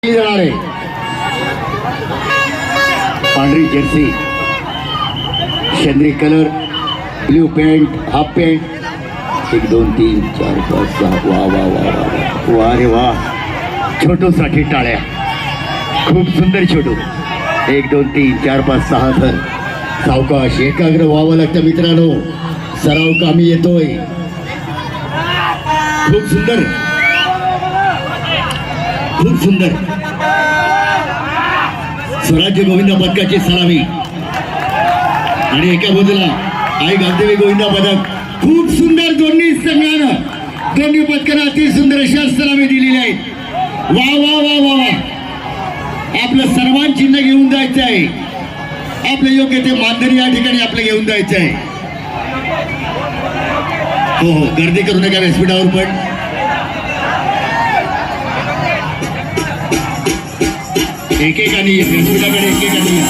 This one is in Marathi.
जाणार आहे पांढरी जर्सी, शेंद्री colour, blue pant, half pant, 1 2 3 4 5 6 वा वा वा वा वा रे वा. छोटू साठी टाळ्या. खूप सुंदर छोटू. 1 2 3 4 5 6 थर. सावकाश एकाग्र व्हावं लागतं मित्रांनो. सराव कामी येतोय. खूप सुंदर, खूप सुंदर. स्वराज्य गोविंदा पदकाची सलामी आणि एका बाजूला आई गावदेवी गोविंदा पदक. खूप सुंदर दोन्ही संघानं दोन्ही पदकांना अति सुंदर अशा सलामी दिलेली आहेत. वा वा वा वा वा. आपलं सर्वांचं चिन्ह घेऊन जायचं आहे. आपलं योग्य ते मानधन या ठिकाणी आपलं घेऊन जायचं आहे. हो हो, गर्दी करू नका व्यासपीठावर. पण एकेकाने व्यासपीठाकडे एकेकाने या.